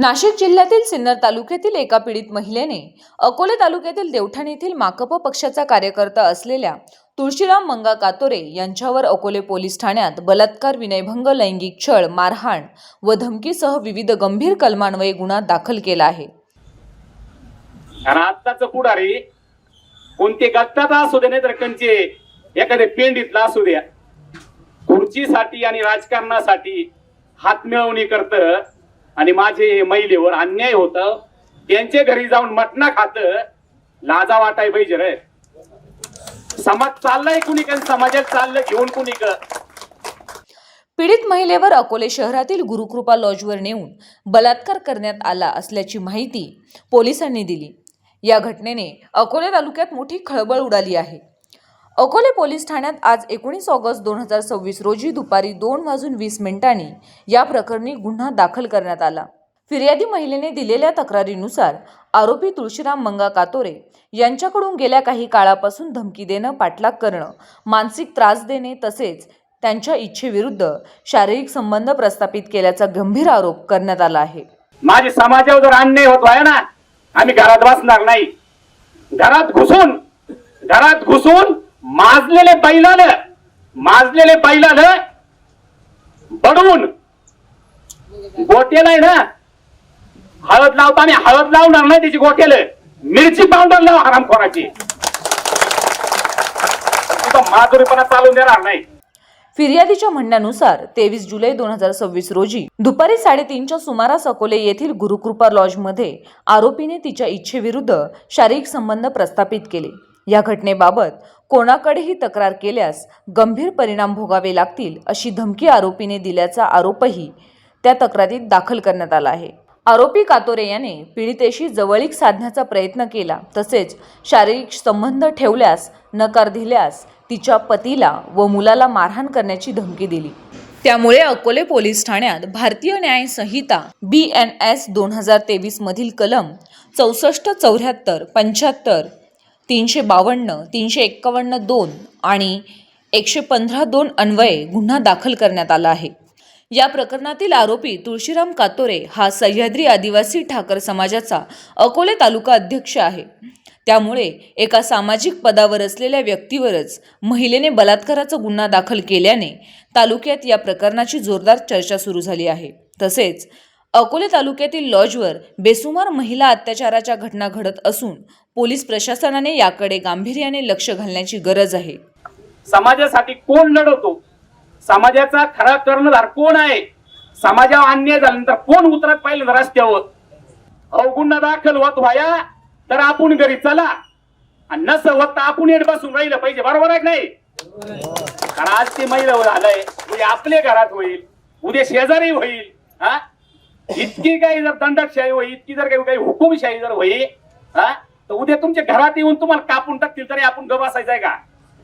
नाशिक जिल्ह्यातील सिन्नर तालुक्यातील एका पीडित महिलेने अकोले तालुक्यातील देवठाण येथील माकप पक्षाचा कार्यकर्ता असलेल्या तुळशीराम मंगा कातोरे यांच्यावर अकोले पोलीस ठाण्यात बलात्कार, विनयभंग, लैंगिक छळ, मारहाण व धमकीसह विविध गंभीर कलमान्वये गुन्हा दाखल केला आहे। आत्ताच पुढारी कोणते गत्तात असू दे नाही तर कंचे एखाद्या पेंडीतला असू द्या, खुर्चीसाठी आणि राजकारणासाठी हातमिळवणी करत आणि माझे महिलेवर अन्याय होत, त्यांच्या घरी जाऊन मटणा खात, लाजा वाटाय पाहिजे रे। समाज चाललाय कुणीकडे, समाजात चाललं घेऊन कुणीकडे। पीडित महिलेवर अकोले शहरातील गुरुकृपा लॉजवर नेऊन बलात्कार करण्यात आला असल्याची माहिती पोलिसांनी दिली। या घटनेने अकोले तालुक्यात मोठी खळबळ उडाली आहे। अकोले पोलीस ठाण्यात आज 19 ऑगस्ट 2026 रोजी दुपारी 2:20 या प्रकरणी गुन्हा दाखल करण्यात आला। फिर्यादी महिलेने दिलेल्या तक्रारीनुसार आरोपी तुळशीराम मंगा कातोरे यांच्याकडून गेल्या काही काळापासून धमकी देणं, पाठलाग करणं, मानसिक त्रास देणे तसेच त्यांच्या इच्छेविरुद्ध शारीरिक संबंध प्रस्थापित केल्याचा गंभीर आरोप करण्यात आला आहे। माझे समाजावर जर अन्याय होत आहे ना, आम्ही घरात बसणार नाही। घरात घुसून माजलेले बैलाला बडवून गोट्याला आहे ना हळद लावताना हळद लावणार नाही, त्याची गोट्याला मिरची पावडर लाव हरामखोराची, माधुरीपणा चालून देणार नाही। फिर्यादीच्या म्हणण्यानुसार 23 जुलै 2026 रोजी दुपारी 3:30च्या सुमारास अकोले येथील गुरुकृपा लॉजमध्ये आरोपीने तिच्या इच्छेविरुद्ध शारीरिक संबंध प्रस्थापित केले। या घटनेबाबत कोणाकडेही तक्रार केल्यास गंभीर परिणाम भोगावे लागतील अशी धमकी आरोपीने दिल्याचा आरोपही त्या तक्रारीत दाखल करण्यात आला आहे। आरोपी कातोरे याने पीडितेशी जवळीक साधण्याचा प्रयत्न केला तसेच शारीरिक संबंध ठेवल्यास नकार दिल्यास तिच्या पतीला व मुलाला मारहाण करण्याची धमकी दिली। त्यामुळे अकोले पोलीस ठाण्यात भारतीय न्याय संहिता BNS 2023 मधील कलम 64, 74, 75, 352, 351(2) आणि 115(2) अन्वये गुन्हा दाखल करण्यात आला आहे। या प्रकरणातील आरोपी तुळशीराम कातोरे हा सह्याद्री आदिवासी ठाकर समाजाचा अकोले तालुका अध्यक्ष आहे। त्यामुळे एका सामाजिक पदावर असलेल्या व्यक्तीवरच महिलेने बलात्काराचा गुन्हा दाखल केल्याने तालुक्यात या प्रकरणाची जोरदार चर्चा सुरू झाली आहे। तसेच अकोले तालुक्यातील लॉजवर बेसुमार महिला अत्याचाराच्या घटना घडत असून पोलीस प्रशासनाने याकडे गांभीर्याने लक्ष घालण्याची गरज आहे। समाजासाठी कोण लढवतो, समाजाचा खरा कर्णधार कोण आहे, समाजावर अन्याय झाल्यानंतर कोण उतरत पाहिलं रस्त्यावर, गुन्हा दाखल होत व्हाया तर आपण घरी चला आणि नस होत आपण येत बसून राहिलं पाहिजे, बरोबर आहे नाही? कारण आज ते महिला झालंय, उद्या आपल्या घरात होईल, उद्या शेजारी होईल। हा, इतकी काही जर दंडकशाही होईल, इतकी जर काही हुकुमशाही जर होईल, हा, तर उद्या तुमच्या घरात येऊन तुम्हाला कापून टाकतील तरी आपण ग बसायचंय का?